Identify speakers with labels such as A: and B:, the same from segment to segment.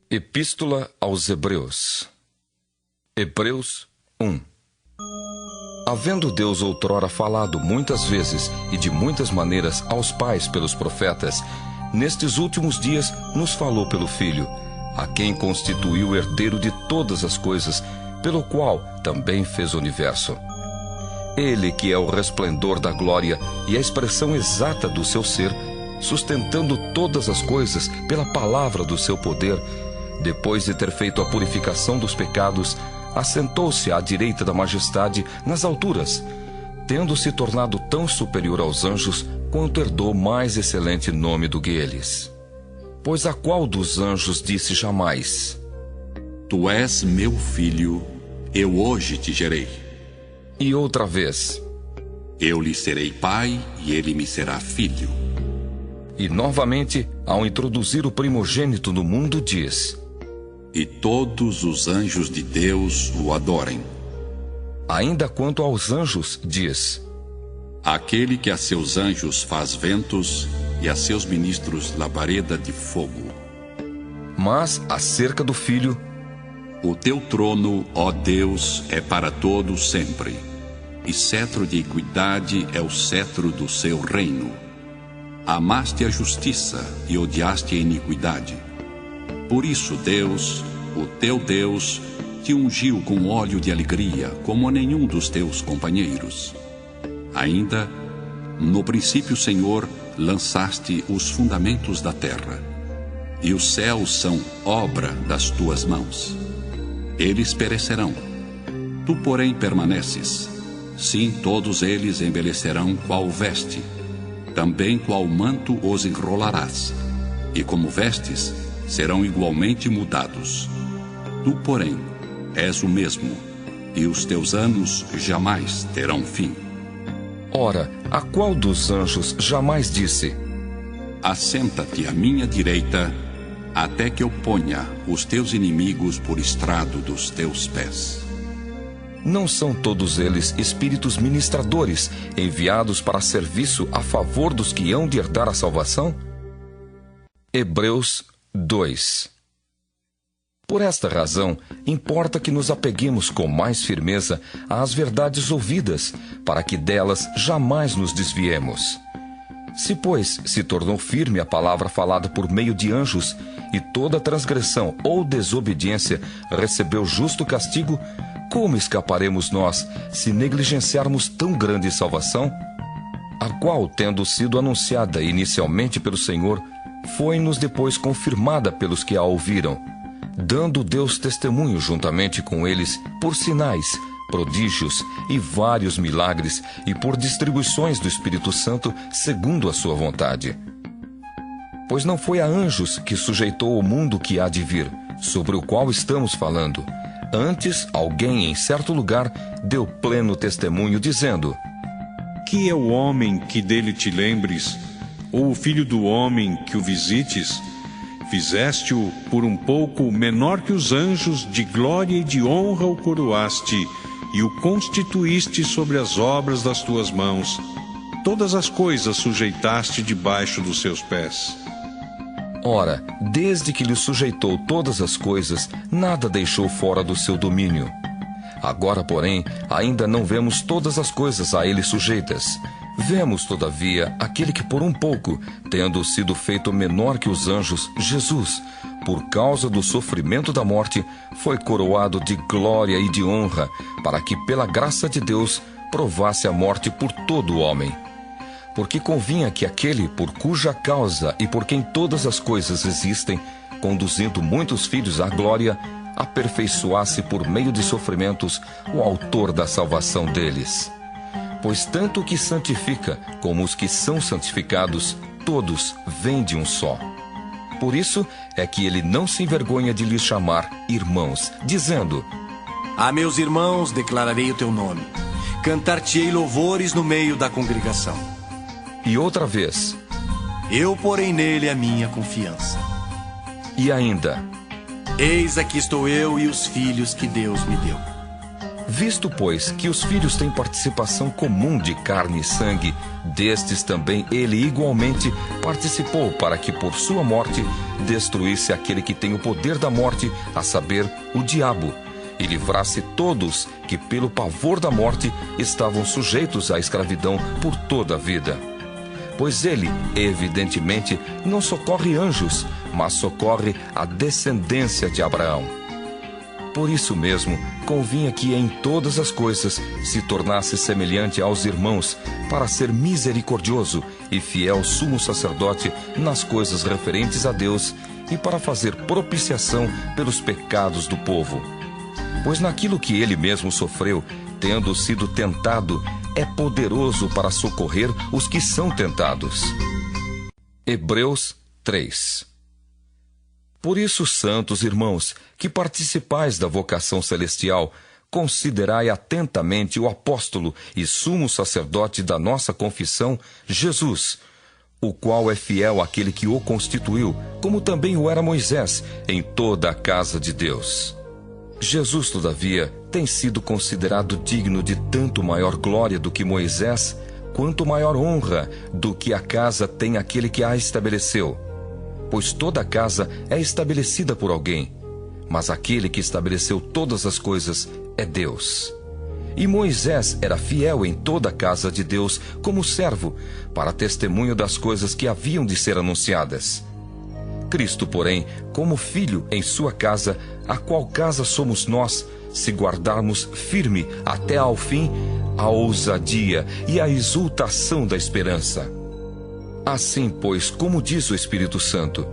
A: Epístola aos Hebreus. Hebreus 1. Havendo Deus outrora falado muitas vezes e de muitas maneiras aos pais pelos profetas, nestes últimos dias nos falou pelo Filho, a quem constituiu herdeiro de todas as coisas, pelo qual também fez o universo. Ele que é o resplendor da glória e a expressão exata do seu ser, sustentando todas as coisas pela palavra do seu poder, depois de ter feito a purificação dos pecados, assentou-se à direita da majestade nas alturas, tendo se tornado tão superior aos anjos quanto herdou mais excelente nome do que eles. Pois a qual dos anjos disse jamais:
B: Tu és meu filho, eu hoje te gerei.
A: E outra vez:
B: Eu lhe serei pai e ele me será filho.
A: E novamente, ao introduzir o primogênito no mundo, diz:
B: E todos os anjos de Deus o adorem.
A: Ainda quanto aos anjos, diz:
B: Aquele que a seus anjos faz ventos e a seus ministros labareda de fogo.
A: Mas, acerca do Filho:
B: O teu trono, ó Deus, é para todos sempre, e cetro de equidade é o cetro do seu reino. Amaste a justiça e odiaste a iniquidade. Por isso Deus, o teu Deus, te ungiu com óleo de alegria, como a nenhum dos teus companheiros. Ainda, no princípio, Senhor, lançaste os fundamentos da terra, e os céus são obra das tuas mãos. Eles perecerão, tu, porém, permaneces. Sim, todos eles embelecerão qual veste, também qual manto os enrolarás, e como vestes, serão igualmente mudados. Tu, porém, és o mesmo, e os teus anos jamais terão fim.
A: Ora, a qual dos anjos jamais disse:
B: Assenta-te à minha direita, até que eu ponha os teus inimigos por estrado dos teus pés.
A: Não são todos eles espíritos ministradores, enviados para serviço a favor dos que hão de herdar a salvação? Hebreus 2. Por esta razão, importa que nos apeguemos com mais firmeza às verdades ouvidas, para que delas jamais nos desviemos. Se, pois, se tornou firme a palavra falada por meio de anjos, e toda transgressão ou desobediência recebeu justo castigo, como escaparemos nós, se negligenciarmos tão grande salvação? A qual, tendo sido anunciada inicialmente pelo Senhor, foi-nos depois confirmada pelos que a ouviram, dando Deus testemunho juntamente com eles por sinais, prodígios e vários milagres, e por distribuições do Espírito Santo segundo a sua vontade. Pois não foi a anjos que sujeitou o mundo que há de vir, sobre o qual estamos falando. Antes, alguém em certo lugar deu pleno testemunho, dizendo:
C: Que é o homem que dele te lembres, ou o filho do homem que o visites? Fizeste-o por um pouco menor que os anjos, de glória e de honra o coroaste, e o constituíste sobre as obras das tuas mãos. Todas as coisas sujeitaste debaixo dos seus pés.
A: Ora, desde que lhe sujeitou todas as coisas, nada deixou fora do seu domínio. Agora, porém, ainda não vemos todas as coisas a ele sujeitas. Vemos, todavia, aquele que por um pouco, tendo sido feito menor que os anjos, Jesus, por causa do sofrimento da morte, foi coroado de glória e de honra, para que, pela graça de Deus, provasse a morte por todo o homem. Porque convinha que aquele por cuja causa e por quem todas as coisas existem, conduzindo muitos filhos à glória, aperfeiçoasse por meio de sofrimentos o autor da salvação deles. Pois tanto o que santifica como os que são santificados, todos vêm de um só. Por isso é que ele não se envergonha de lhes chamar irmãos, dizendo:
D: A meus irmãos declararei o teu nome, cantar-te-ei louvores no meio da congregação.
A: E outra vez:
D: Eu porei nele a minha confiança.
A: E ainda:
D: Eis aqui estou eu e os filhos que Deus me deu.
A: Visto, pois, que os filhos têm participação comum de carne e sangue, destes também ele igualmente participou, para que por sua morte destruísse aquele que tem o poder da morte, a saber, o diabo, e livrasse todos que pelo pavor da morte estavam sujeitos à escravidão por toda a vida. Pois ele, evidentemente, não socorre anjos, mas socorre a descendência de Abraão. Por isso mesmo, convinha que em todas as coisas se tornasse semelhante aos irmãos, para ser misericordioso e fiel sumo sacerdote nas coisas referentes a Deus e para fazer propiciação pelos pecados do povo. Pois naquilo que ele mesmo sofreu, tendo sido tentado, é poderoso para socorrer os que são tentados. Hebreus 3. Por isso, santos irmãos, que participais da vocação celestial, considerai atentamente o apóstolo e sumo sacerdote da nossa confissão, Jesus, o qual é fiel àquele que o constituiu, como também o era Moisés, em toda a casa de Deus. Jesus, todavia, tem sido considerado digno de tanto maior glória do que Moisés, quanto maior honra do que a casa tem aquele que a estabeleceu. Pois toda a casa é estabelecida por alguém, mas aquele que estabeleceu todas as coisas é Deus. E Moisés era fiel em toda a casa de Deus como servo, para testemunho das coisas que haviam de ser anunciadas. Cristo, porém, como filho em sua casa, a qual casa somos nós, se guardarmos firme até ao fim a ousadia e a exultação da esperança. Assim, pois, como diz o Espírito Santo: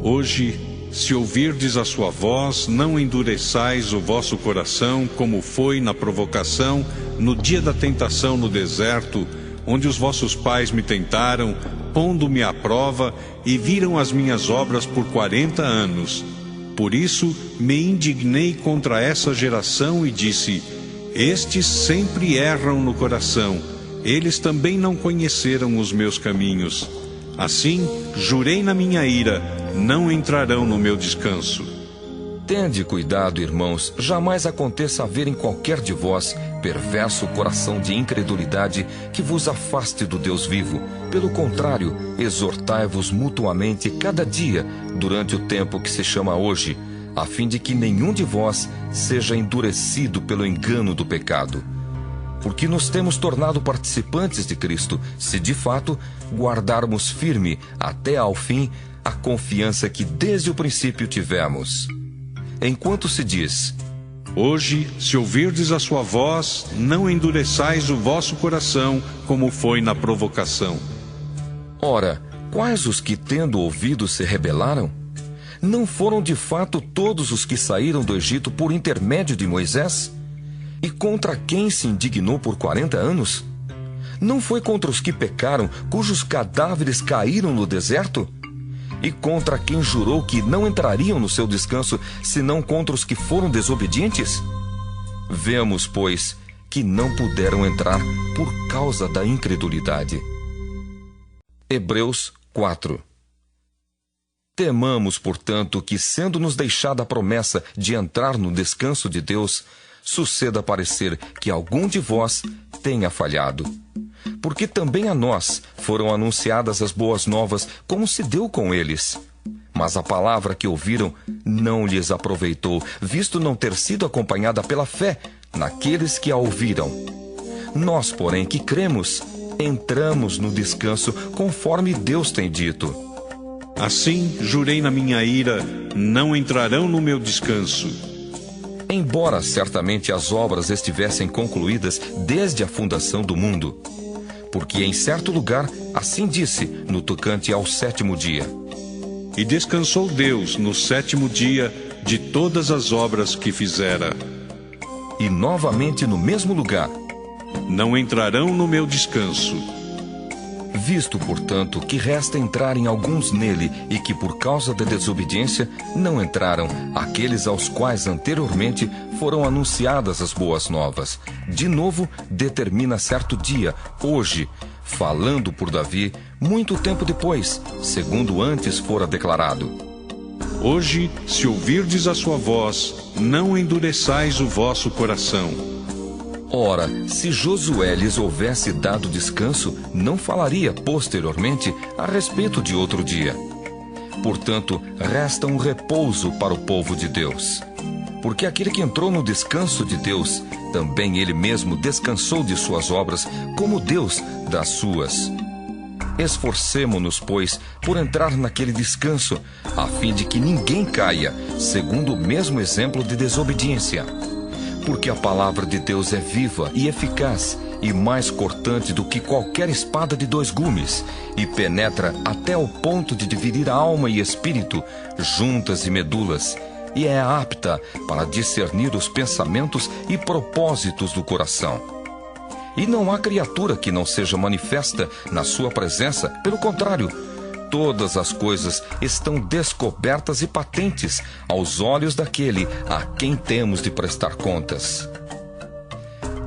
C: Hoje, se ouvirdes a sua voz, não endureçais o vosso coração, como foi na provocação, no dia da tentação no deserto, onde os vossos pais me tentaram, pondo-me à prova, e viram as minhas obras por 40 anos. Por isso me indignei contra essa geração e disse: estes sempre erram no coração, eles também não conheceram os meus caminhos. Assim, jurei na minha ira, não entrarão no meu descanso.
A: Tende cuidado, irmãos, jamais aconteça haver em qualquer de vós perverso coração de incredulidade que vos afaste do Deus vivo. Pelo contrário, exortai-vos mutuamente cada dia, durante o tempo que se chama hoje, a fim de que nenhum de vós seja endurecido pelo engano do pecado. Porque nos temos tornado participantes de Cristo, se de fato guardarmos firme até ao fim a confiança que desde o princípio tivemos. Enquanto se diz:
C: hoje, se ouvirdes a sua voz, não endureçais o vosso coração, como foi na provocação.
A: Ora, quais os que, tendo ouvido, se rebelaram? Não foram de fato todos os que saíram do Egito por intermédio de Moisés? E contra quem se indignou por 40 anos? Não foi contra os que pecaram, cujos cadáveres caíram no deserto? E contra quem jurou que não entrariam no seu descanso, senão contra os que foram desobedientes? Vemos, pois, que não puderam entrar por causa da incredulidade. Hebreus 4. Temamos, portanto, que, sendo-nos deixada a promessa de entrar no descanso de Deus, suceda parecer que algum de vós tenha falhado. Porque também a nós foram anunciadas as boas novas, como se deu com eles. Mas a palavra que ouviram não lhes aproveitou, visto não ter sido acompanhada pela fé naqueles que a ouviram. Nós, porém, que cremos, entramos no descanso conforme Deus tem dito.
C: Assim, jurei na minha ira, não entrarão no meu descanso.
A: Embora certamente as obras estivessem concluídas desde a fundação do mundo, porque em certo lugar assim disse no tocante ao 7º dia:
C: e descansou Deus no 7º dia de todas as obras que fizera.
A: E novamente no mesmo lugar:
C: não entrarão no meu descanso.
A: Visto, portanto, que resta entrarem alguns nele e que por causa da desobediência não entraram aqueles aos quais anteriormente foram anunciadas as boas novas, de novo determina certo dia, hoje, falando por Davi, muito tempo depois, segundo antes fora declarado:
C: hoje, se ouvirdes a sua voz, não endureçais o vosso coração.
A: Ora, se Josué lhes houvesse dado descanso, não falaria posteriormente a respeito de outro dia. Portanto, resta um repouso para o povo de Deus. Porque aquele que entrou no descanso de Deus, também ele mesmo descansou de suas obras, como Deus das suas. Esforcemo-nos, pois, por entrar naquele descanso, a fim de que ninguém caia, segundo o mesmo exemplo de desobediência. Porque a palavra de Deus é viva e eficaz, e mais cortante do que qualquer espada de 2 gumes, e penetra até o ponto de dividir alma e espírito, juntas e medulas, e é apta para discernir os pensamentos e propósitos do coração. E não há criatura que não seja manifesta na sua presença, pelo contrário, todas as coisas estão descobertas e patentes aos olhos daquele a quem temos de prestar contas.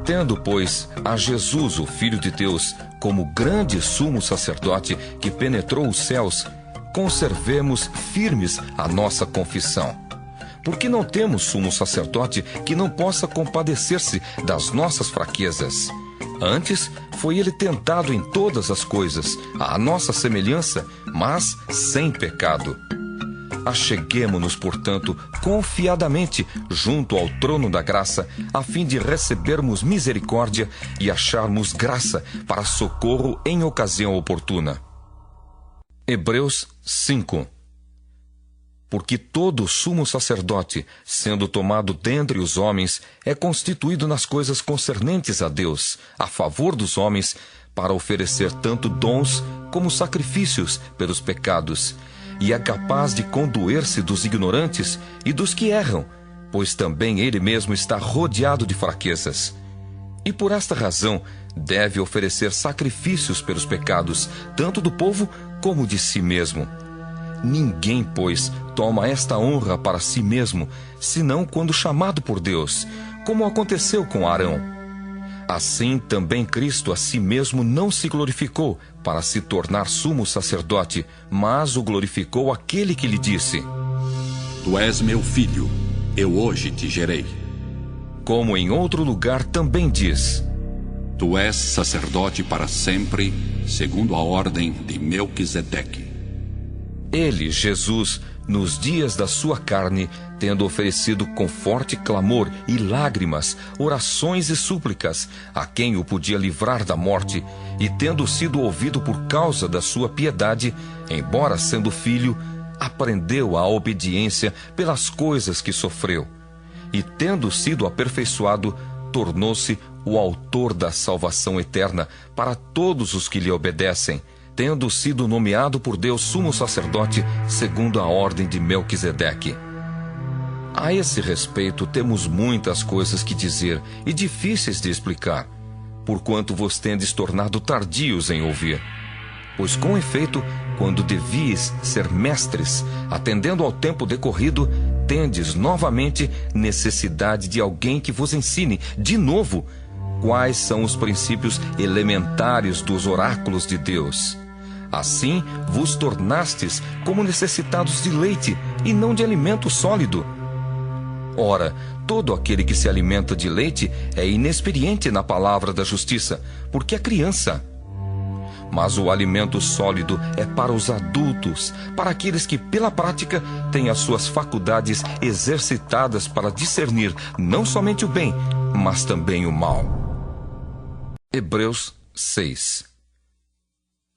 A: Tendo, pois, a Jesus, o Filho de Deus, como grande sumo sacerdote que penetrou os céus, conservemos firmes a nossa confissão. Porque não temos sumo sacerdote que não possa compadecer-se das nossas fraquezas. Antes, foi ele tentado em todas as coisas, à nossa semelhança, mas sem pecado. Acheguemo-nos, portanto, confiadamente junto ao trono da graça, a fim de recebermos misericórdia e acharmos graça para socorro em ocasião oportuna. Hebreus 5. Porque todo sumo sacerdote, sendo tomado dentre os homens, é constituído nas coisas concernentes a Deus, a favor dos homens, para oferecer tanto dons como sacrifícios pelos pecados, e é capaz de condoer-se dos ignorantes e dos que erram, pois também ele mesmo está rodeado de fraquezas. E por esta razão deve oferecer sacrifícios pelos pecados, tanto do povo como de si mesmo. Ninguém, pois, toma esta honra para si mesmo, senão quando chamado por Deus, como aconteceu com Arão. Assim também Cristo a si mesmo não se glorificou para se tornar sumo sacerdote, mas o glorificou aquele que lhe disse:
B: Tu és meu filho, eu hoje te gerei.
A: Como em outro lugar também diz:
B: Tu és sacerdote para sempre, segundo a ordem de Melquisedeque.
A: Ele, Jesus, nos dias da sua carne, tendo oferecido com forte clamor e lágrimas, orações e súplicas, a quem o podia livrar da morte, e tendo sido ouvido por causa da sua piedade, embora sendo filho, aprendeu a obediência pelas coisas que sofreu. E tendo sido aperfeiçoado, tornou-se o autor da salvação eterna para todos os que lhe obedecem, tendo sido nomeado por Deus sumo sacerdote segundo a ordem de Melquisedeque. A esse respeito temos muitas coisas que dizer e difíceis de explicar, porquanto vos tendes tornado tardios em ouvir. Pois com efeito, quando devíeis ser mestres, atendendo ao tempo decorrido, tendes novamente necessidade de alguém que vos ensine, de novo, quais são os princípios elementares dos oráculos de Deus. Assim vos tornastes como necessitados de leite e não de alimento sólido. Ora, todo aquele que se alimenta de leite é inexperiente na palavra da justiça, porque é criança. Mas o alimento sólido é para os adultos, para aqueles que, pela prática, têm as suas faculdades exercitadas para discernir não somente o bem, mas também o mal. Hebreus 6.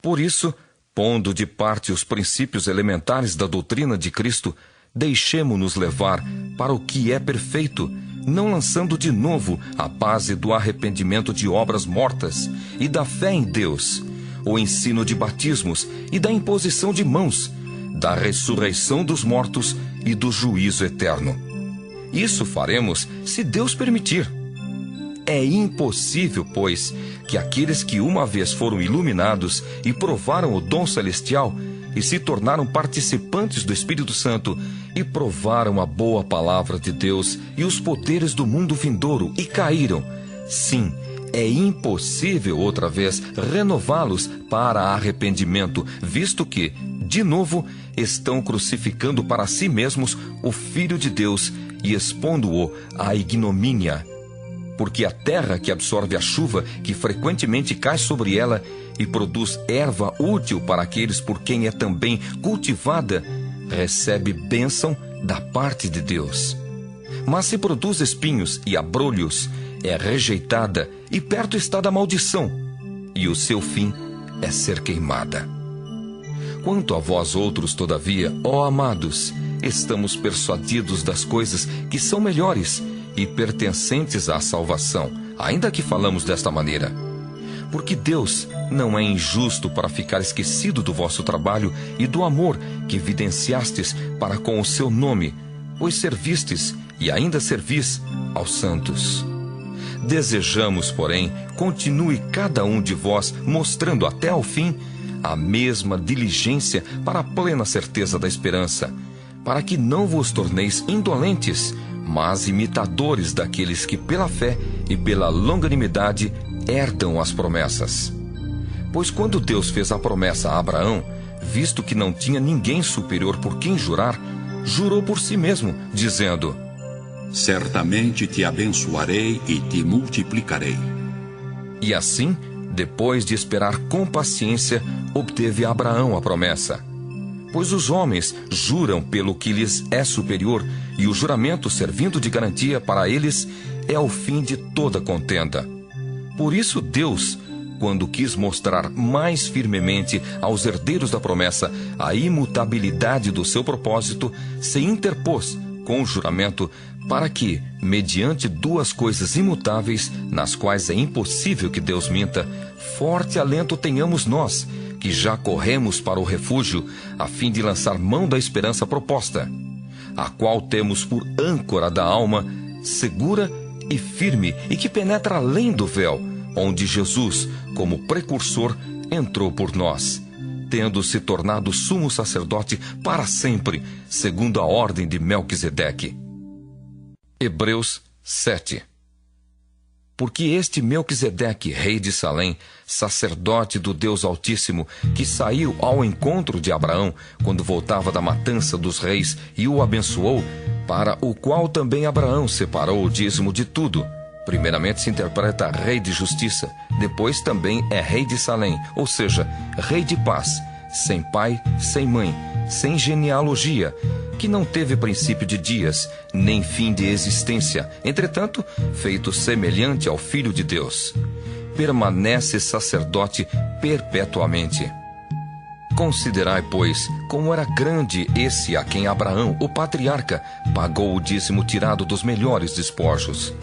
A: Por isso, pondo de parte os princípios elementares da doutrina de Cristo, deixemo-nos levar para o que é perfeito, não lançando de novo a base do arrependimento de obras mortas e da fé em Deus, o ensino de batismos e da imposição de mãos, da ressurreição dos mortos e do juízo eterno. Isso faremos se Deus permitir. É impossível, pois, que aqueles que uma vez foram iluminados e provaram o dom celestial e se tornaram participantes do Espírito Santo e provaram a boa palavra de Deus e os poderes do mundo vindouro e caíram, sim, é impossível outra vez renová-los para arrependimento, visto que, de novo, estão crucificando para si mesmos o Filho de Deus e expondo-o à ignomínia. Porque a terra que absorve a chuva que frequentemente cai sobre ela e produz erva útil para aqueles por quem é também cultivada, recebe bênção da parte de Deus. Mas se produz espinhos e abrolhos, é rejeitada e perto está da maldição, e o seu fim é ser queimada. Quanto a vós outros, todavia, ó amados, estamos persuadidos das coisas que são melhores e pertencentes à salvação, ainda que falamos desta maneira. Porque Deus não é injusto para ficar esquecido do vosso trabalho e do amor que evidenciastes para com o seu nome, pois servistes e ainda servis aos santos. Desejamos, porém, continue cada um de vós mostrando até ao fim a mesma diligência para a plena certeza da esperança, para que não vos torneis indolentes, mas imitadores daqueles que pela fé e pela longanimidade herdam as promessas. Pois quando Deus fez a promessa a Abraão, visto que não tinha ninguém superior por quem jurar, jurou por si mesmo, dizendo:
B: certamente te abençoarei e te multiplicarei.
A: E assim, depois de esperar com paciência, obteve Abraão a promessa. Pois os homens juram pelo que lhes é superior, e o juramento, servindo de garantia para eles, é o fim de toda contenda. Por isso Deus, quando quis mostrar mais firmemente aos herdeiros da promessa a imutabilidade do seu propósito, se interpôs com o juramento para que, mediante duas coisas imutáveis, nas quais é impossível que Deus minta, forte alento tenhamos nós, que já corremos para o refúgio, a fim de lançar mão da esperança proposta, a qual temos por âncora da alma, segura e firme, e que penetra além do véu, onde Jesus, como precursor, entrou por nós, tendo se tornado sumo sacerdote para sempre, segundo a ordem de Melquisedeque. Hebreus 7. Porque este Melquisedeque, rei de Salém, sacerdote do Deus Altíssimo, que saiu ao encontro de Abraão quando voltava da matança dos reis e o abençoou, para o qual também Abraão separou o dízimo de tudo. Primeiramente se interpreta rei de justiça, depois também é rei de Salém, ou seja, rei de paz, sem pai, sem mãe, sem genealogia, que não teve princípio de dias, nem fim de existência, entretanto, feito semelhante ao Filho de Deus. Permanece sacerdote perpetuamente. Considerai, pois, como era grande esse a quem Abraão, o patriarca, pagou o dízimo tirado dos melhores despojos.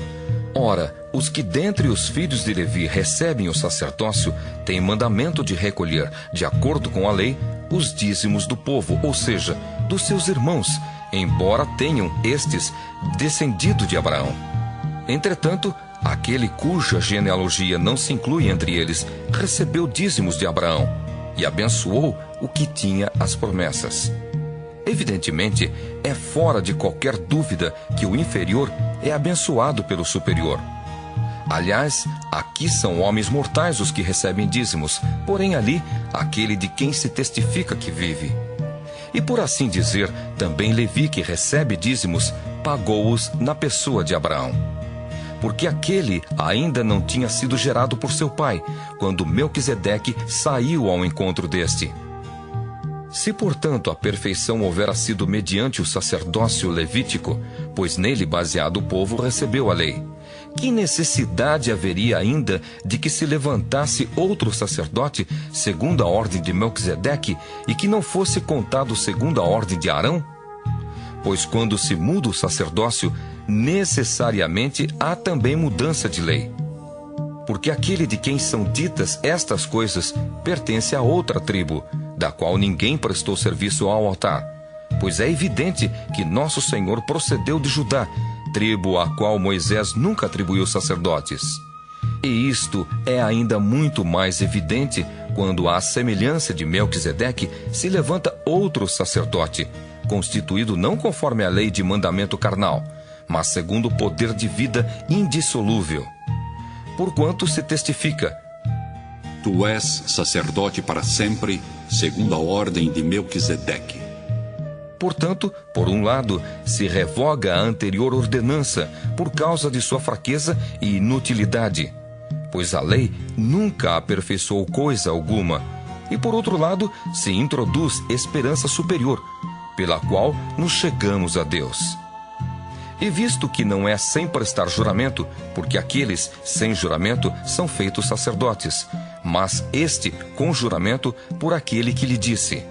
A: Ora, os que dentre os filhos de Levi recebem o sacerdócio têm mandamento de recolher, de acordo com a lei, os dízimos do povo, ou seja, dos seus irmãos, embora tenham estes descendido de Abraão. Entretanto, aquele cuja genealogia não se inclui entre eles, recebeu dízimos de Abraão e abençoou o que tinha as promessas. Evidentemente, é fora de qualquer dúvida que o inferior é abençoado pelo superior. Aliás, aqui são homens mortais os que recebem dízimos, porém ali, aquele de quem se testifica que vive. E por assim dizer, também Levi, que recebe dízimos, pagou-os na pessoa de Abraão. Porque aquele ainda não tinha sido gerado por seu pai, quando Melquisedeque saiu ao encontro deste. Se, portanto, a perfeição houvera sido mediante o sacerdócio levítico, pois nele baseado o povo recebeu a lei, que necessidade haveria ainda de que se levantasse outro sacerdote segundo a ordem de Melquisedeque e que não fosse contado segundo a ordem de Arão? Pois quando se muda o sacerdócio, necessariamente há também mudança de lei. Porque aquele de quem são ditas estas coisas pertence a outra tribo, da qual ninguém prestou serviço ao altar, pois é evidente que nosso Senhor procedeu de Judá, tribo à qual Moisés nunca atribuiu sacerdotes. E isto é ainda muito mais evidente quando, à semelhança de Melquisedeque, se levanta outro sacerdote, constituído não conforme a lei de mandamento carnal, mas segundo o poder de vida indissolúvel. Porquanto se testifica:
B: Tu és sacerdote para sempre, segundo a ordem de Melquisedeque.
A: Portanto, por um lado, se revoga a anterior ordenança por causa de sua fraqueza e inutilidade, pois a lei nunca aperfeiçoou coisa alguma. E por outro lado, se introduz esperança superior, pela qual nos chegamos a Deus. E visto que não é sem prestar juramento, porque aqueles sem juramento são feitos sacerdotes, mas este com juramento por aquele que lhe disse: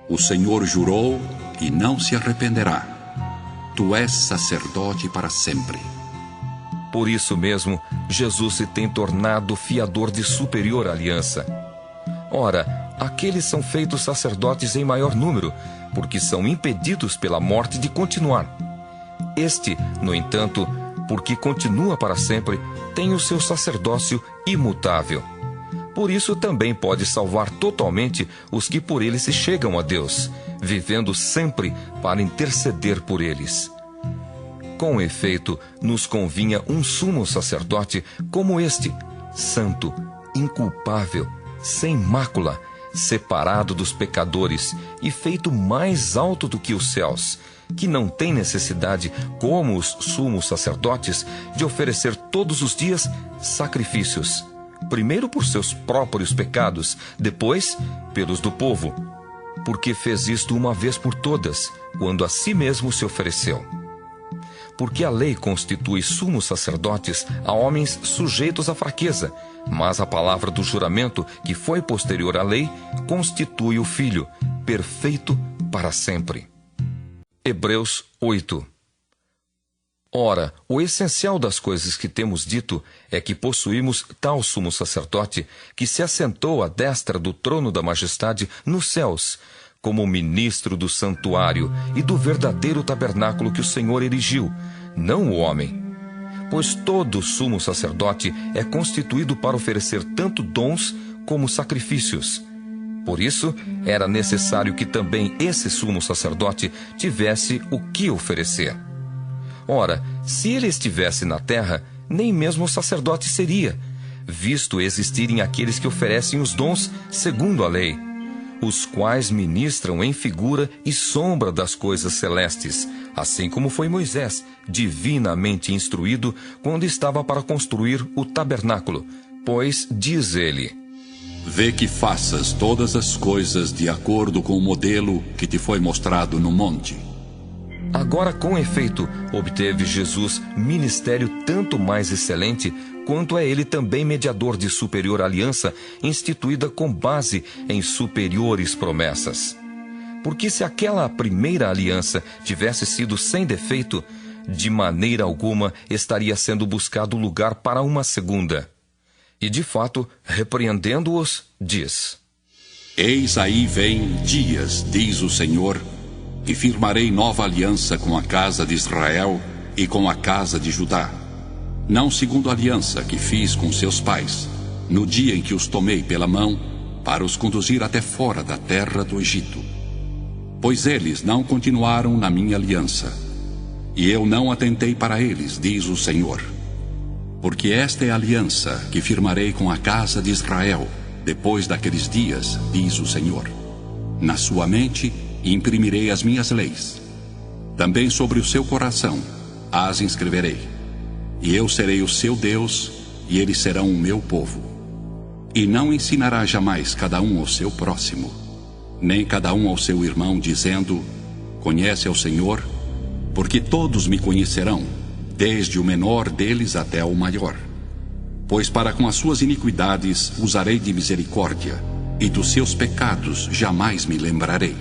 B: O Senhor jurou e não se arrependerá. Tu és sacerdote para sempre.
A: Por isso mesmo, Jesus se tem tornado fiador de superior aliança. Ora, aqueles são feitos sacerdotes em maior número, porque são impedidos pela morte de continuar. Este, no entanto, porque continua para sempre, tem o seu sacerdócio imutável. Por isso também pode salvar totalmente os que por ele se chegam a Deus, vivendo sempre para interceder por eles. Com efeito, nos convinha um sumo sacerdote como este, santo, inculpável, sem mácula, separado dos pecadores e feito mais alto do que os céus, que não tem necessidade, como os sumos sacerdotes, de oferecer todos os dias sacrifícios, primeiro por seus próprios pecados, depois pelos do povo, porque fez isto uma vez por todas, quando a si mesmo se ofereceu. Porque a lei constitui sumos sacerdotes a homens sujeitos à fraqueza, mas a palavra do juramento, que foi posterior à lei, constitui o Filho, perfeito para sempre. Hebreus 8. Ora, o essencial das coisas que temos dito é que possuímos tal sumo sacerdote que se assentou à destra do trono da majestade nos céus, como ministro do santuário e do verdadeiro tabernáculo que o Senhor erigiu, não o homem. Pois todo sumo sacerdote é constituído para oferecer tanto dons como sacrifícios. Por isso, era necessário que também esse sumo sacerdote tivesse o que oferecer. Ora, se ele estivesse na terra, nem mesmo sacerdote seria, visto existirem aqueles que oferecem os dons segundo a lei, os quais ministram em figura e sombra das coisas celestes, assim como foi Moisés, divinamente instruído, quando estava para construir o tabernáculo. Pois, diz ele:
B: Vê que faças todas as coisas de acordo com o modelo que te foi mostrado no monte.
A: Agora, com efeito, obteve Jesus ministério tanto mais excelente, quanto é ele também mediador de superior aliança, instituída com base em superiores promessas. Porque se aquela primeira aliança tivesse sido sem defeito, de maneira alguma estaria sendo buscado lugar para uma segunda. E de fato, repreendendo-os, diz:
B: Eis aí vem dias, diz o Senhor, e firmarei nova aliança com a casa de Israel e com a casa de Judá, não segundo a aliança que fiz com seus pais, no dia em que os tomei pela mão, para os conduzir até fora da terra do Egito. Pois eles não continuaram na minha aliança, e eu não atentei para eles, diz o Senhor. Porque esta é a aliança que firmarei com a casa de Israel, depois daqueles dias, diz o Senhor. Na sua mente imprimirei as minhas leis. Também sobre o seu coração as inscreverei. E eu serei o seu Deus, e eles serão o meu povo. E não ensinará jamais cada um ao seu próximo, nem cada um ao seu irmão, dizendo: Conhece ao Senhor, porque todos me conhecerão, desde o menor deles até o maior. Pois para com as suas iniquidades usarei de misericórdia, e dos seus pecados jamais me lembrarei.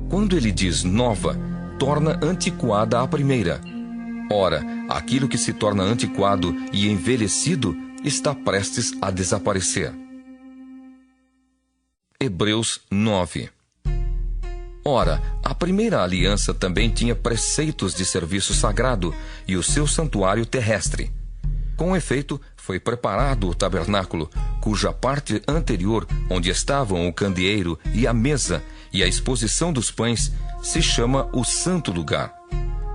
A: Quando ele diz nova, torna antiquada a primeira. Ora, aquilo que se torna antiquado e envelhecido está prestes a desaparecer. Hebreus 9. Ora, a primeira aliança também tinha preceitos de serviço sagrado e o seu santuário terrestre. Com efeito, foi preparado o tabernáculo, cuja parte anterior, onde estavam o candeeiro e a mesa e a exposição dos pães, se chama o Santo Lugar.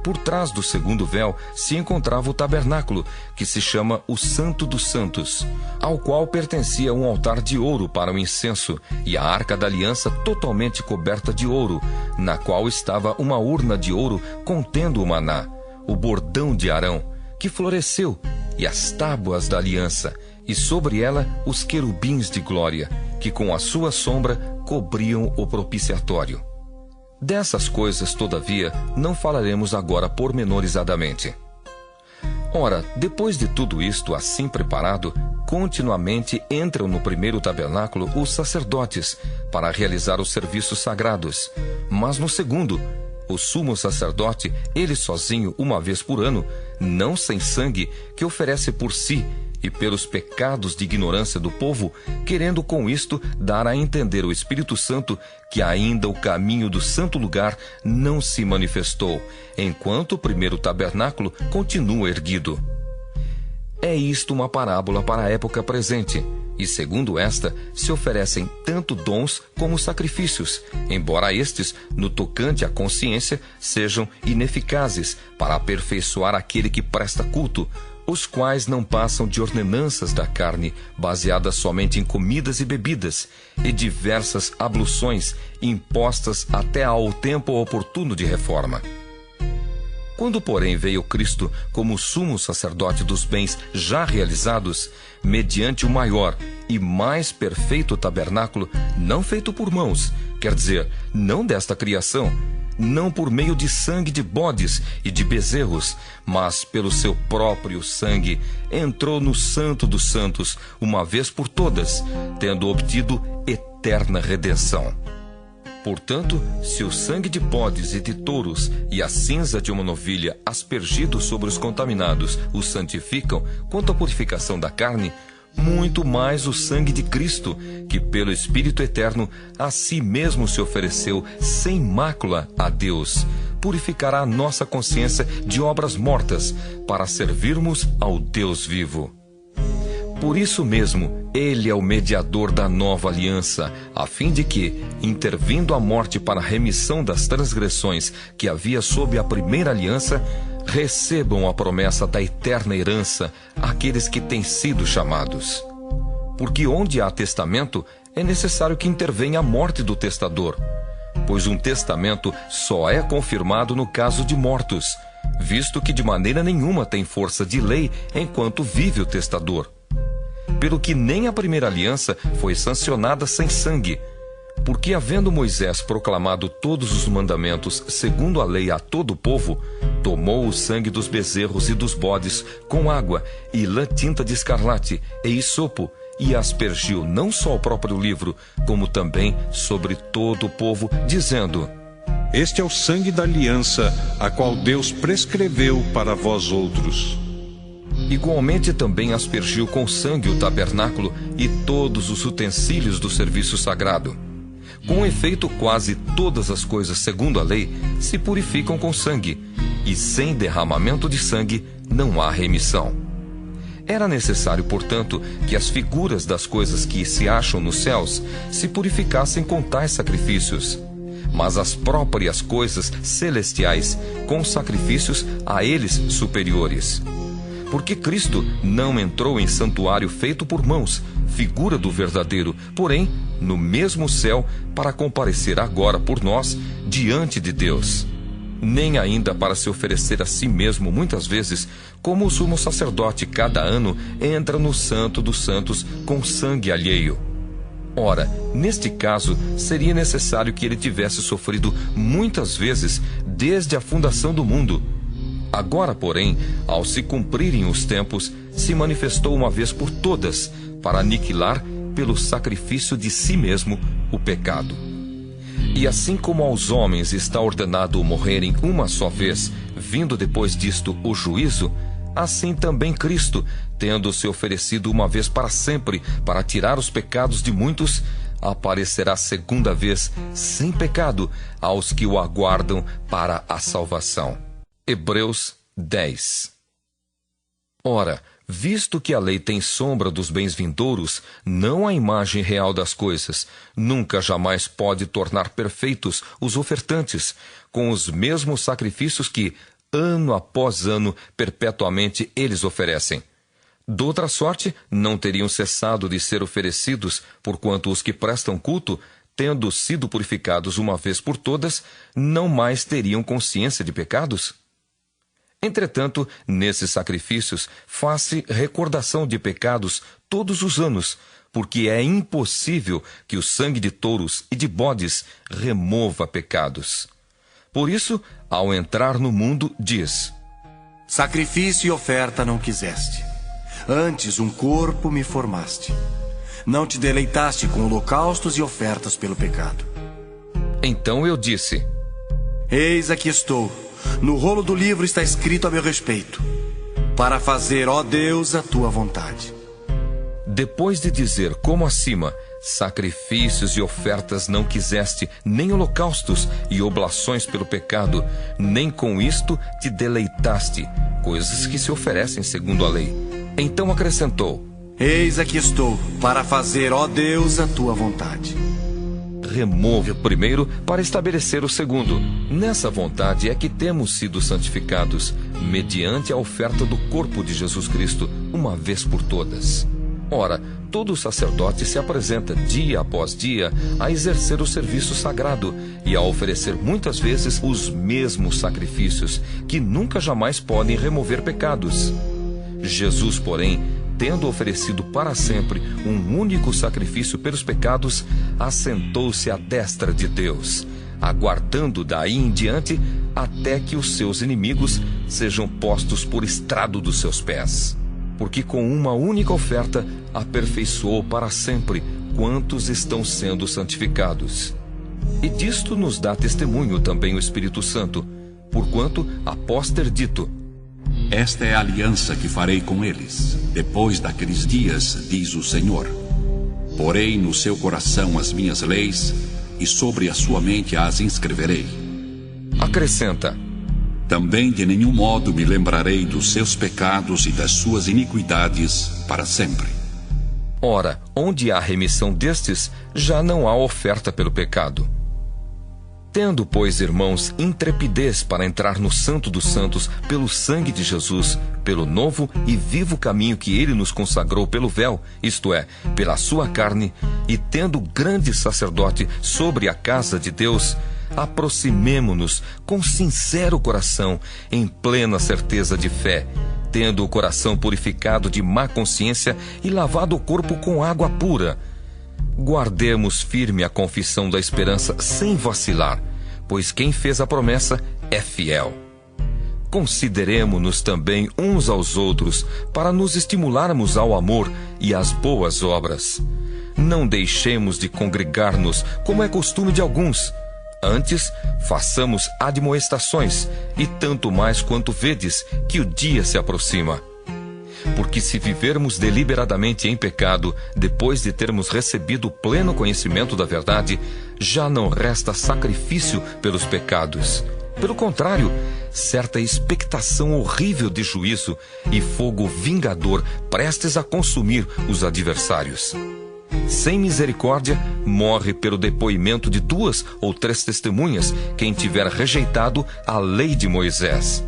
A: Por trás do segundo véu se encontrava o tabernáculo, que se chama o Santo dos Santos, ao qual pertencia um altar de ouro para o incenso e a arca da aliança totalmente coberta de ouro, na qual estava uma urna de ouro contendo o maná, o bordão de Arão, que floresceu, e as tábuas da aliança, e sobre ela os querubins de glória, que com a sua sombra cobriam o propiciatório. Dessas coisas, todavia, não falaremos agora pormenorizadamente. Ora, depois de tudo isto assim preparado, continuamente entram no primeiro tabernáculo os sacerdotes, para realizar os serviços sagrados. Mas no segundo, o sumo sacerdote, ele sozinho, uma vez por ano, não sem sangue, que oferece por si e pelos pecados de ignorância do povo, querendo com isto dar a entender o Espírito Santo que ainda o caminho do santo lugar não se manifestou, enquanto o primeiro tabernáculo continua erguido. É isto uma parábola para a época presente, e segundo esta, se oferecem tanto dons como sacrifícios, embora estes, no tocante à consciência, sejam ineficazes para aperfeiçoar aquele que presta culto, os quais não passam de ordenanças da carne, baseadas somente em comidas e bebidas, e diversas abluções impostas até ao tempo oportuno de reforma. Quando, porém, veio Cristo como sumo sacerdote dos bens já realizados, mediante o maior e mais perfeito tabernáculo, não feito por mãos, quer dizer, não desta criação, não por meio de sangue de bodes e de bezerros, mas pelo seu próprio sangue, entrou no Santo dos Santos, uma vez por todas, tendo obtido eterna redenção. Portanto, se o sangue de bodes e de touros e a cinza de uma novilha aspergidos sobre os contaminados os santificam quanto à purificação da carne, muito mais o sangue de Cristo, que pelo Espírito Eterno a si mesmo se ofereceu sem mácula a Deus, purificará a nossa consciência de obras mortas, para servirmos ao Deus vivo. Por isso mesmo, ele é o mediador da nova aliança, a fim de que, intervindo a morte para a remissão das transgressões que havia sob a primeira aliança, recebam a promessa da eterna herança aqueles que têm sido chamados. Porque onde há testamento, é necessário que intervenha a morte do testador, pois um testamento só é confirmado no caso de mortos, visto que de maneira nenhuma tem força de lei enquanto vive o testador. Pelo que nem a primeira aliança foi sancionada sem sangue, porque havendo Moisés proclamado todos os mandamentos segundo a lei a todo o povo, tomou o sangue dos bezerros e dos bodes com água e lã tinta de escarlate e hisopo, e aspergiu não só o próprio livro, como também sobre todo o povo, dizendo:
C: Este é o sangue da aliança, a qual Deus prescreveu para vós outros.
A: Igualmente também aspergiu com sangue o tabernáculo e todos os utensílios do serviço sagrado. Com efeito, quase todas as coisas segundo a lei se purificam com sangue, e sem derramamento de sangue não há remissão. Era necessário, portanto, que as figuras das coisas que se acham nos céus se purificassem com tais sacrifícios, mas as próprias coisas celestiais com sacrifícios a eles superiores. Porque Cristo não entrou em santuário feito por mãos, figura do verdadeiro, porém, no mesmo céu, para comparecer agora por nós diante de Deus. Nem ainda para se oferecer a si mesmo muitas vezes, como o sumo sacerdote cada ano entra no Santo dos Santos com sangue alheio. Ora, neste caso, seria necessário que ele tivesse sofrido muitas vezes desde a fundação do mundo. Agora, porém, ao se cumprirem os tempos, se manifestou uma vez por todas, para aniquilar, pelo sacrifício de si mesmo, o pecado. E assim como aos homens está ordenado morrerem uma só vez, vindo depois disto o juízo, assim também Cristo, tendo se oferecido uma vez para sempre, para tirar os pecados de muitos, aparecerá segunda vez, sem pecado, aos que o aguardam para a salvação. Hebreus 10. Ora, visto que a lei tem sombra dos bens vindouros, não a imagem real das coisas, nunca jamais pode tornar perfeitos os ofertantes, com os mesmos sacrifícios que, ano após ano, perpetuamente eles oferecem. Doutra sorte, não teriam cessado de ser oferecidos, porquanto os que prestam culto, tendo sido purificados uma vez por todas, não mais teriam consciência de pecados? Entretanto, nesses sacrifícios, faz-se recordação de pecados todos os anos, porque é impossível que o sangue de touros e de bodes remova pecados. Por isso, ao entrar no mundo, diz:
D: sacrifício e oferta não quiseste. Antes um corpo me formaste. Não te deleitaste com holocaustos e ofertas pelo pecado.
A: Então eu disse:
D: eis aqui estou. No rolo do livro está escrito a meu respeito, para fazer, ó Deus, a tua vontade.
A: Depois de dizer, como acima, sacrifícios e ofertas não quiseste, nem holocaustos e oblações pelo pecado, nem com isto te deleitaste, coisas que se oferecem segundo a lei. Então acrescentou:
D: eis aqui estou, para fazer, ó Deus, a tua vontade.
A: Remove o primeiro para estabelecer o segundo. Nessa vontade é que temos sido santificados, mediante a oferta do corpo de Jesus Cristo, uma vez por todas. Ora, todo sacerdote se apresenta dia após dia a exercer o serviço sagrado e a oferecer muitas vezes os mesmos sacrifícios, que nunca jamais podem remover pecados. Jesus, porém, tendo oferecido para sempre um único sacrifício pelos pecados, assentou-se à destra de Deus, aguardando daí em diante até que os seus inimigos sejam postos por estrado dos seus pés. Porque com uma única oferta aperfeiçoou para sempre quantos estão sendo santificados. E disto nos dá testemunho também o Espírito Santo, porquanto, após ter dito:
B: esta é a aliança que farei com eles, depois daqueles dias, diz o Senhor. Porei no seu coração as minhas leis, e sobre a sua mente as inscreverei.
A: Acrescenta:
B: também de nenhum modo me lembrarei dos seus pecados e das suas iniquidades para sempre.
A: Ora, onde há remissão destes, já não há oferta pelo pecado. Tendo, pois, irmãos, intrepidez para entrar no Santo dos Santos pelo sangue de Jesus, pelo novo e vivo caminho que ele nos consagrou pelo véu, isto é, pela sua carne, e tendo grande sacerdote sobre a casa de Deus, aproximemo-nos com sincero coração, em plena certeza de fé, tendo o coração purificado de má consciência e lavado o corpo com água pura. Guardemos firme a confissão da esperança sem vacilar, pois quem fez a promessa é fiel. Consideremo-nos também uns aos outros, para nos estimularmos ao amor e às boas obras. Não deixemos de congregar-nos, como é costume de alguns. Antes, façamos admoestações, e tanto mais quanto vedes que o dia se aproxima. Porque se vivermos deliberadamente em pecado, depois de termos recebido o pleno conhecimento da verdade, já não resta sacrifício pelos pecados. Pelo contrário, certa expectação horrível de juízo e fogo vingador prestes a consumir os adversários. Sem misericórdia, morre pelo depoimento de 2 ou 3 testemunhas quem tiver rejeitado a lei de Moisés.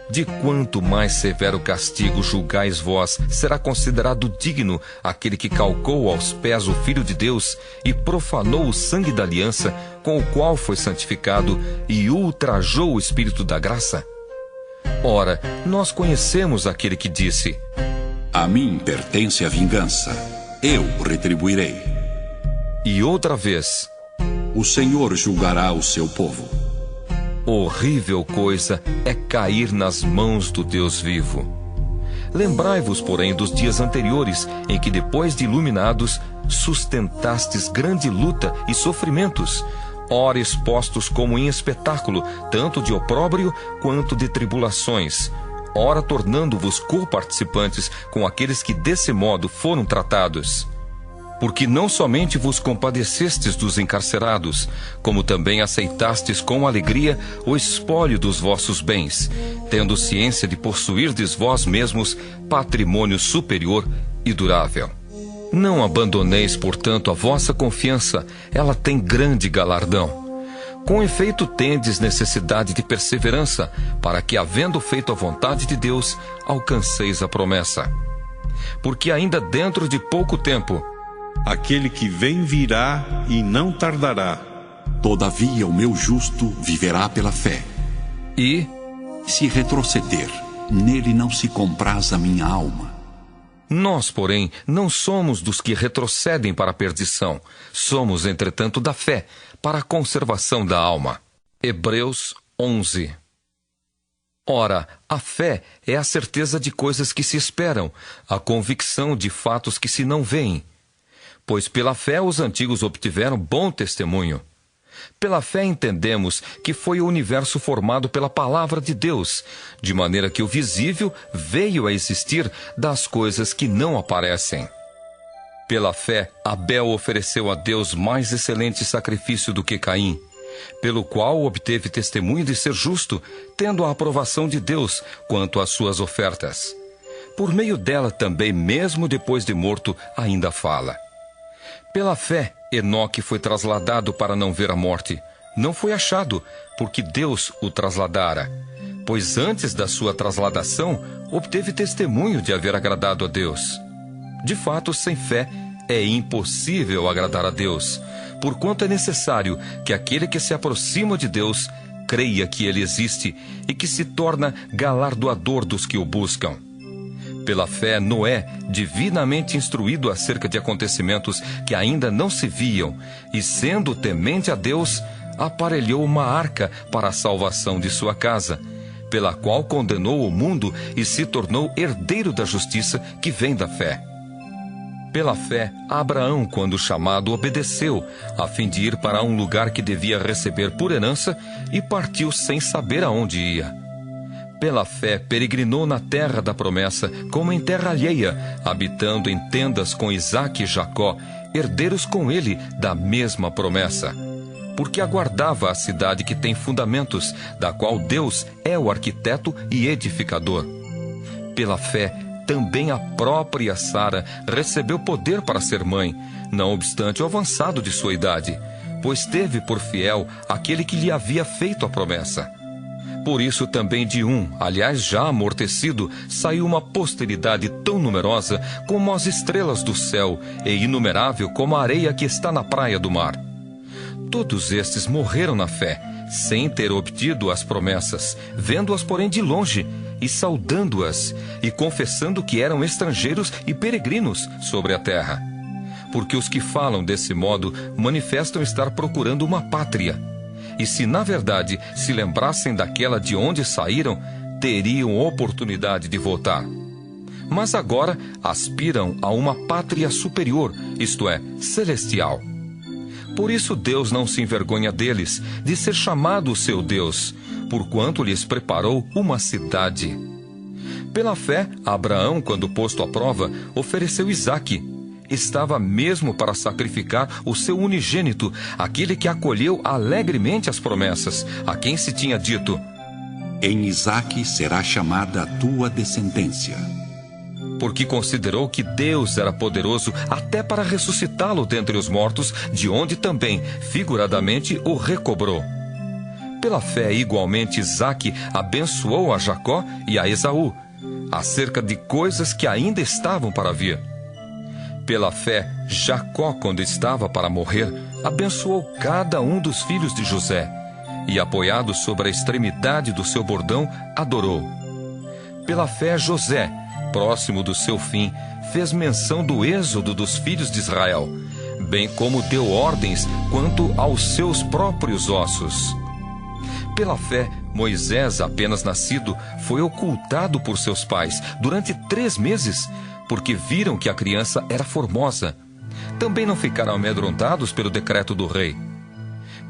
A: De quanto mais severo castigo julgais vós, será considerado digno aquele que calcou aos pés o Filho de Deus e profanou o sangue da aliança com o qual foi santificado e ultrajou o Espírito da graça? Ora, nós conhecemos aquele que disse:
B: a mim pertence a vingança, eu retribuirei.
A: E outra vez:
B: o Senhor julgará o seu povo.
A: Horrível coisa é cair nas mãos do Deus vivo. Lembrai-vos, porém, dos dias anteriores, em que, depois de iluminados, sustentastes grande luta e sofrimentos, ora expostos como em espetáculo, tanto de opróbrio quanto de tribulações, ora tornando-vos coparticipantes com aqueles que desse modo foram tratados. Porque não somente vos compadecestes dos encarcerados, como também aceitastes com alegria o espólio dos vossos bens, tendo ciência de possuirdes vós mesmos patrimônio superior e durável. Não abandoneis, portanto, a vossa confiança, ela tem grande galardão. Com efeito, tendes necessidade de perseverança, para que, havendo feito a vontade de Deus, alcanceis a promessa. Porque ainda dentro de pouco tempo,
C: aquele que vem virá e não tardará.
B: Todavia o meu justo viverá pela fé.
A: E,
B: se retroceder, nele não se compraz a minha alma.
A: Nós, porém, não somos dos que retrocedem para a perdição. Somos, entretanto, da fé, para a conservação da alma. Hebreus 11. Ora, a fé é a certeza de coisas que se esperam, a convicção de fatos que se não veem. Pois pela fé os antigos obtiveram bom testemunho. Pela fé entendemos que foi o universo formado pela palavra de Deus, de maneira que o visível veio a existir das coisas que não aparecem. Pela fé, Abel ofereceu a Deus mais excelente sacrifício do que Caim, pelo qual obteve testemunho de ser justo, tendo a aprovação de Deus quanto às suas ofertas. Por meio dela também, mesmo depois de morto, ainda fala. Pela fé, Enoque foi trasladado para não ver a morte. Não foi achado, porque Deus o trasladara. Pois antes da sua trasladação, obteve testemunho de haver agradado a Deus. De fato, sem fé, é impossível agradar a Deus, porquanto é necessário que aquele que se aproxima de Deus creia que Ele existe e que se torna galardoador dos que o buscam. Pela fé, Noé, divinamente instruído acerca de acontecimentos que ainda não se viam, e sendo temente a Deus, aparelhou uma arca para a salvação de sua casa, pela qual condenou o mundo e se tornou herdeiro da justiça que vem da fé. Pela fé, Abraão, quando chamado, obedeceu, a fim de ir para um lugar que devia receber por herança, e partiu sem saber aonde ia. Pela fé, peregrinou na terra da promessa, como em terra alheia, habitando em tendas com Isaque e Jacó, herdeiros com ele da mesma promessa. Porque aguardava a cidade que tem fundamentos, da qual Deus é o arquiteto e edificador. Pela fé, também a própria Sara recebeu poder para ser mãe, não obstante o avançado de sua idade, pois teve por fiel aquele que lhe havia feito a promessa. Por isso também de aliás já amortecido, saiu uma posteridade tão numerosa como as estrelas do céu e inumerável como a areia que está na praia do mar. Todos estes morreram na fé, sem ter obtido as promessas, vendo-as porém de longe, e saudando-as, e confessando que eram estrangeiros e peregrinos sobre a terra. Porque os que falam desse modo manifestam estar procurando uma pátria. E se na verdade se lembrassem daquela de onde saíram, teriam oportunidade de voltar. Mas agora aspiram a uma pátria superior, isto é, celestial. Por isso Deus não se envergonha deles, de ser chamado o seu Deus, porquanto lhes preparou uma cidade. Pela fé, Abraão, quando posto à prova, ofereceu Isaque. Estava mesmo para sacrificar o seu unigênito, aquele que acolheu alegremente as promessas, a quem se tinha dito:
B: em Isaque será chamada a tua descendência.
A: Porque considerou que Deus era poderoso até para ressuscitá-lo dentre os mortos, de onde também, figuradamente, o recobrou. Pela fé, igualmente, Isaque abençoou a Jacó e a Esaú, acerca de coisas que ainda estavam para vir. Pela fé, Jacó, quando estava para morrer, abençoou cada um dos filhos de José, e, apoiado sobre a extremidade do seu bordão, adorou. Pela fé, José, próximo do seu fim, fez menção do êxodo dos filhos de Israel, bem como deu ordens quanto aos seus próprios ossos. Pela fé, Moisés, apenas nascido, foi ocultado por seus pais durante 3 meses, porque viram que a criança era formosa. Também não ficaram amedrontados pelo decreto do rei.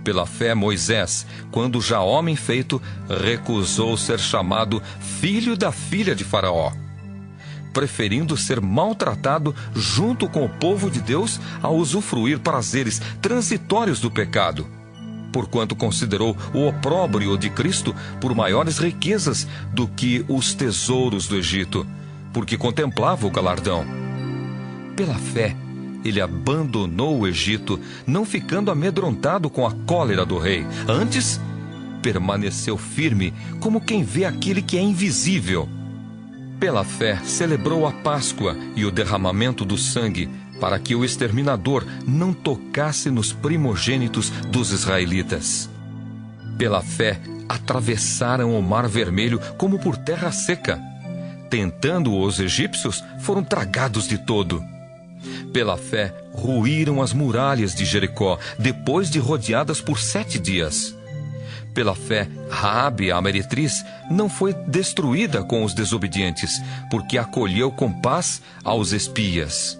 A: Pela fé, Moisés, quando já homem feito, recusou ser chamado filho da filha de Faraó, preferindo ser maltratado junto com o povo de Deus a usufruir prazeres transitórios do pecado, porquanto considerou o opróbrio de Cristo por maiores riquezas do que os tesouros do Egito, porque contemplava o galardão. Pela fé, ele abandonou o Egito, não ficando amedrontado com a cólera do rei. Antes, permaneceu firme, como quem vê aquele que é invisível. Pela fé, celebrou a Páscoa e o derramamento do sangue, para que o exterminador não tocasse nos primogênitos dos israelitas. Pela fé, atravessaram o Mar Vermelho como por terra seca. Tentando os egípcios, foram tragados de todo. Pela fé, ruíram as muralhas de Jericó, depois de rodeadas por 7 dias. Pela fé, Raabe, a meretriz, não foi destruída com os desobedientes, porque acolheu com paz aos espias.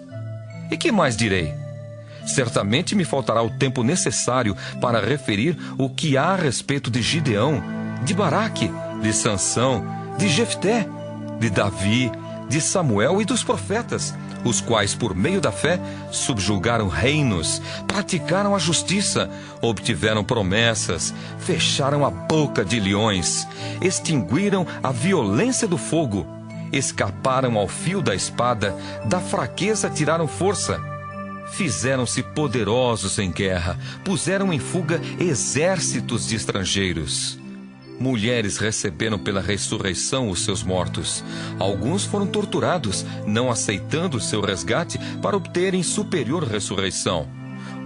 A: E que mais direi? Certamente me faltará o tempo necessário para referir o que há a respeito de Gideão, de Baraque, de Sansão, de Jefté, de Davi, de Samuel e dos profetas, os quais, por meio da fé, subjugaram reinos, praticaram a justiça, obtiveram promessas, fecharam a boca de leões, extinguiram a violência do fogo, escaparam ao fio da espada, da fraqueza tiraram força. Fizeram-se poderosos em guerra, puseram em fuga exércitos de estrangeiros. Mulheres receberam pela ressurreição os seus mortos. Alguns foram torturados, não aceitando seu resgate para obterem superior ressurreição.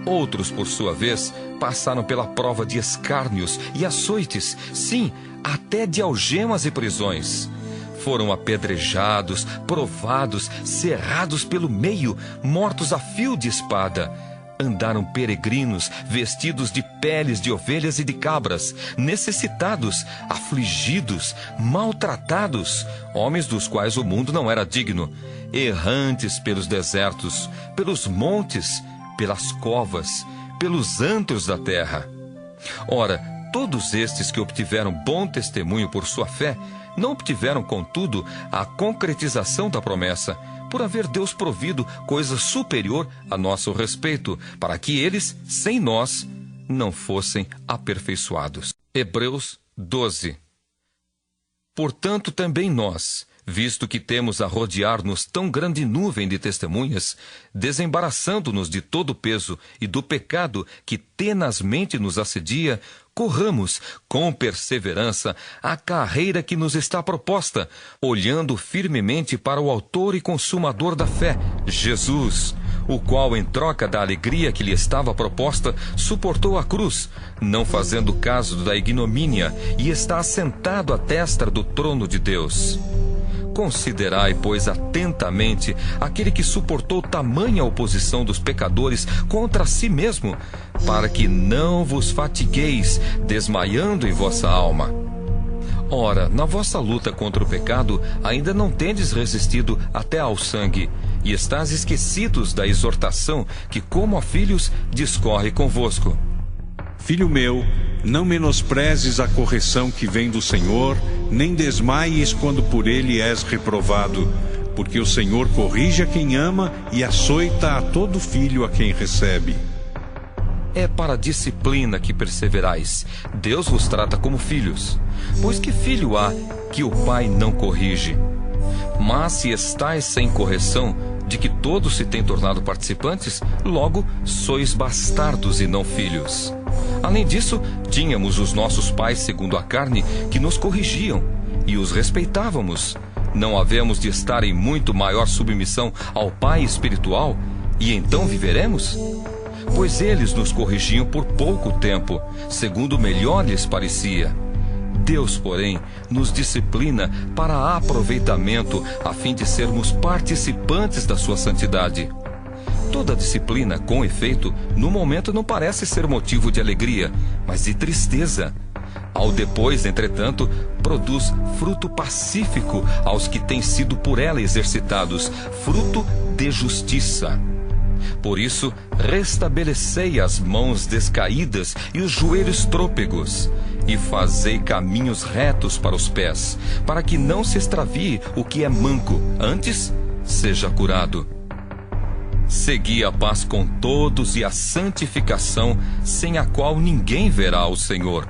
A: Outros, por sua vez, passaram pela prova de escárnios e açoites, sim, até de algemas e prisões. Foram apedrejados, provados, cerrados pelo meio, mortos a fio de espada. Andaram peregrinos, vestidos de peles de ovelhas e de cabras, necessitados, afligidos, maltratados, homens dos quais o mundo não era digno, errantes pelos desertos, pelos montes, pelas covas, pelos antros da terra. Ora, todos estes que obtiveram bom testemunho por sua fé, não obtiveram, contudo, a concretização da promessa, por haver Deus provido coisa superior a nosso respeito, para que eles, sem nós, não fossem aperfeiçoados. Hebreus 12. Portanto, também nós, visto que temos a rodear-nos tão grande nuvem de testemunhas, desembaraçando-nos de todo o peso e do pecado que tenazmente nos assedia, corramos com perseverança a carreira que nos está proposta, olhando firmemente para o autor e consumador da fé, Jesus, o qual, em troca da alegria que lhe estava proposta, suportou a cruz, não fazendo caso da ignomínia, e está assentado à destra do trono de Deus. Considerai, pois, atentamente aquele que suportou tamanha oposição dos pecadores contra si mesmo, para que não vos fatigueis, desmaiando em vossa alma. Ora, na vossa luta contra o pecado, ainda não tendes resistido até ao sangue, e estáis esquecidos da exortação que, como a filhos, discorre convosco.
C: Filho meu, não menosprezes a correção que vem do Senhor, nem desmaies quando por ele és reprovado, porque o Senhor corrige a quem ama e açoita a todo filho a quem recebe.
A: É para a disciplina que perseverais. Deus vos trata como filhos. Pois que filho há que o pai não corrige? Mas se estáis sem correção, de que todos se têm tornado participantes, logo sois bastardos e não filhos. Além disso, tínhamos os nossos pais segundo a carne que nos corrigiam, e os respeitávamos. Não havemos de estar em muito maior submissão ao Pai espiritual, e então viveremos? Pois eles nos corrigiam por pouco tempo, segundo melhor lhes parecia. Deus, porém, nos disciplina para aproveitamento, a fim de sermos participantes da sua santidade. Toda disciplina, com efeito, no momento não parece ser motivo de alegria, mas de tristeza. Ao depois, entretanto, produz fruto pacífico aos que têm sido por ela exercitados, fruto de justiça. Por isso, restabelecei as mãos descaídas e os joelhos trôpegos, e fazei caminhos retos para os pés, para que não se extravie o que é manco, antes seja curado. Segui a paz com todos e a santificação, sem a qual ninguém verá o Senhor,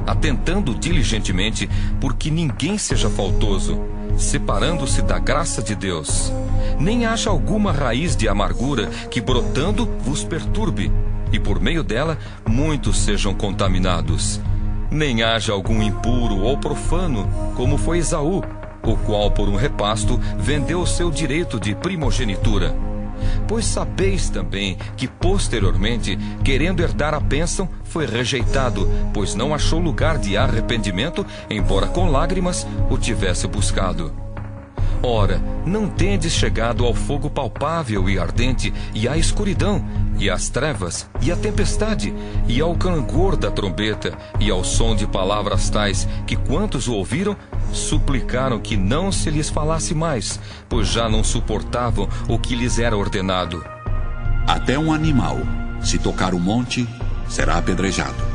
A: atentando diligentemente, porque ninguém seja faltoso, separando-se da graça de Deus. Nem haja alguma raiz de amargura que brotando vos perturbe, e por meio dela muitos sejam contaminados. Nem haja algum impuro ou profano, como foi Esaú, o qual por um repasto vendeu o seu direito de primogenitura. Pois sabeis também que posteriormente, querendo herdar a bênção, foi rejeitado, pois não achou lugar de arrependimento, embora com lágrimas o tivesse buscado. Ora, não tendes chegado ao fogo palpável e ardente, e à escuridão, e às trevas, e à tempestade, e ao clangor da trombeta, e ao som de palavras tais, que quantos o ouviram, suplicaram que não se lhes falasse mais, pois já não suportavam o que lhes era ordenado.
B: Até um animal, se tocar o monte, será apedrejado.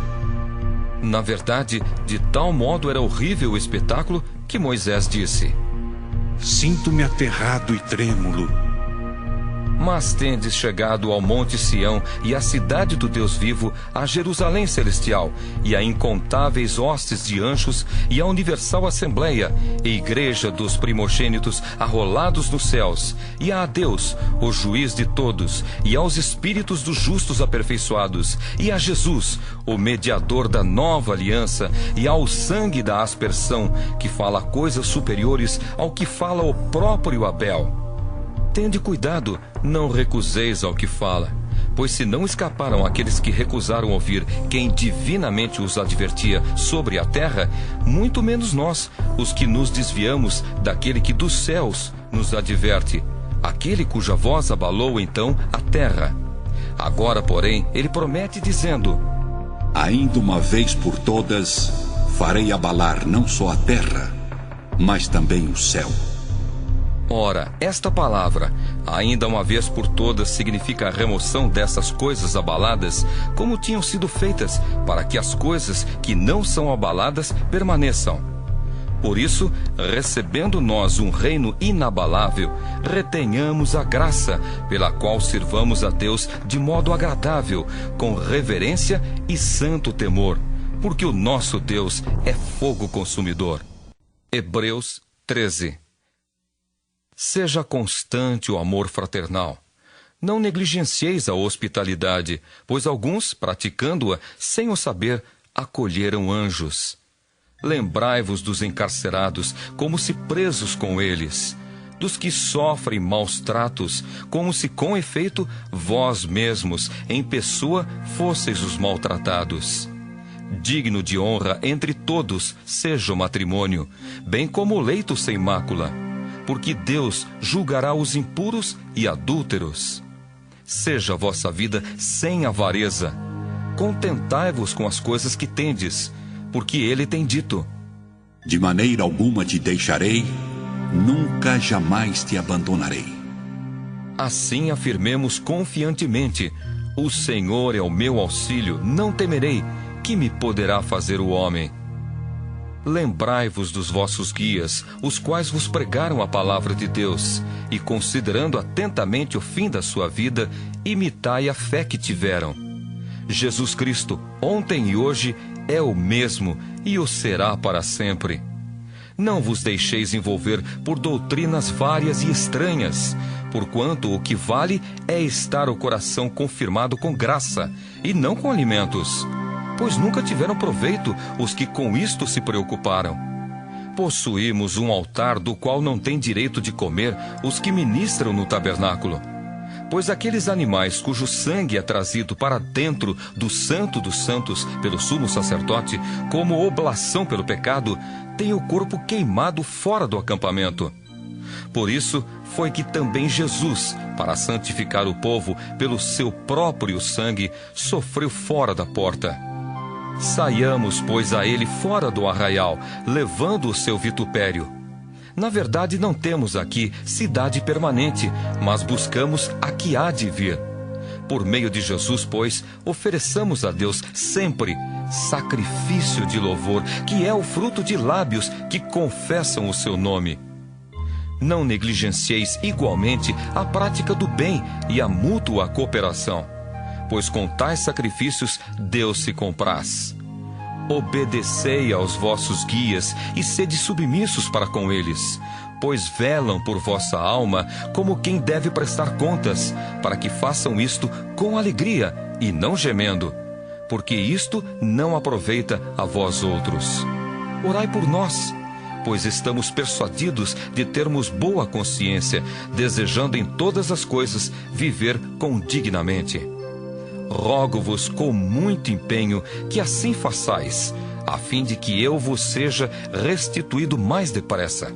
A: Na verdade, de tal modo era horrível o espetáculo que Moisés disse:
C: Sinto-me aterrado e trêmulo.
A: Mas tendes chegado ao monte Sião, e à cidade do Deus vivo, a Jerusalém celestial, e a incontáveis hostes de anjos, e a universal assembleia, e igreja dos primogênitos arrolados nos céus, e a Deus, o juiz de todos, e aos espíritos dos justos aperfeiçoados, e a Jesus, o mediador da nova aliança, e ao sangue da aspersão, que fala coisas superiores ao que fala o próprio Abel. Tende cuidado, não recuseis ao que fala, pois se não escaparam aqueles que recusaram ouvir quem divinamente os advertia sobre a terra, muito menos nós, os que nos desviamos daquele que dos céus nos adverte, aquele cuja voz abalou então a terra. Agora, porém, ele promete dizendo:
B: Ainda uma vez por todas, farei abalar não só a terra, mas também o céu.
A: Ora, esta palavra, ainda uma vez por todas, significa a remoção dessas coisas abaladas, como tinham sido feitas, para que as coisas que não são abaladas permaneçam. Por isso, recebendo nós um reino inabalável, retenhamos a graça, pela qual sirvamos a Deus de modo agradável, com reverência e santo temor, porque o nosso Deus é fogo consumidor. Hebreus 13. Seja constante o amor fraternal. Não negligencieis a hospitalidade, pois alguns, praticando-a sem o saber, acolheram anjos. Lembrai-vos dos encarcerados, como se presos com eles, dos que sofrem maus tratos, como se com efeito vós mesmos, em pessoa, fosseis os maltratados. Digno de honra entre todos seja o matrimônio, bem como o leito sem mácula, porque Deus julgará os impuros e adúlteros. Seja a vossa vida sem avareza. Contentai-vos com as coisas que tendes, porque ele tem dito:
B: De maneira alguma te deixarei, nunca jamais te abandonarei.
A: Assim afirmemos confiantemente: o Senhor é o meu auxílio, não temerei, que me poderá fazer o homem? Lembrai-vos dos vossos guias, os quais vos pregaram a palavra de Deus, e considerando atentamente o fim da sua vida, imitai a fé que tiveram. Jesus Cristo, ontem e hoje, é o mesmo e o será para sempre. Não vos deixeis envolver por doutrinas várias e estranhas, porquanto o que vale é estar o coração confirmado com graça, e não com alimentos, pois nunca tiveram proveito os que com isto se preocuparam. Possuímos um altar do qual não têm direito de comer os que ministram no tabernáculo. Pois aqueles animais cujo sangue é trazido para dentro do Santo dos Santos pelo sumo sacerdote, como oblação pelo pecado, têm o corpo queimado fora do acampamento. Por isso foi que também Jesus, para santificar o povo pelo seu próprio sangue, sofreu fora da porta. Saiamos, pois, a ele fora do arraial, levando o seu vitupério. Na verdade, não temos aqui cidade permanente, mas buscamos a que há de vir. Por meio de Jesus, pois, ofereçamos a Deus sempre sacrifício de louvor, que é o fruto de lábios que confessam o seu nome. Não negligencieis igualmente a prática do bem e a mútua cooperação, pois com tais sacrifícios Deus se compraz. Obedecei aos vossos guias e sede submissos para com eles, pois velam por vossa alma como quem deve prestar contas, para que façam isto com alegria e não gemendo, porque isto não aproveita a vós outros. Orai por nós, pois estamos persuadidos de termos boa consciência, desejando em todas as coisas viver condignamente. Rogo-vos com muito empenho que assim façais, a fim de que eu vos seja restituído mais depressa.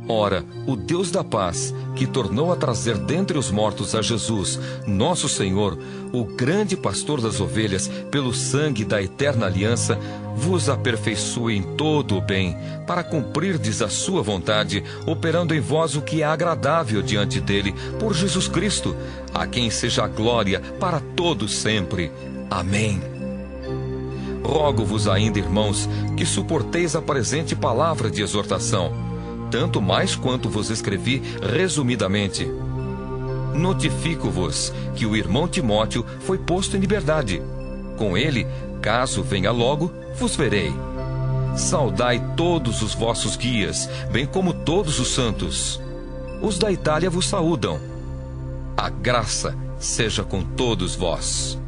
A: Ora, o Deus da paz, que tornou a trazer dentre os mortos a Jesus, nosso Senhor, o grande pastor das ovelhas, pelo sangue da eterna aliança, vos aperfeiçoe em todo o bem, para cumprirdes a sua vontade, operando em vós o que é agradável diante dele, por Jesus Cristo, a quem seja a glória para todos sempre. Amém. Rogo-vos ainda, irmãos, que suporteis a presente palavra de exortação, tanto mais quanto vos escrevi resumidamente. Notifico-vos que o irmão Timóteo foi posto em liberdade. Com ele, caso venha logo, vos verei. Saudai todos os vossos guias, bem como todos os santos. Os da Itália vos saúdam. A graça seja com todos vós.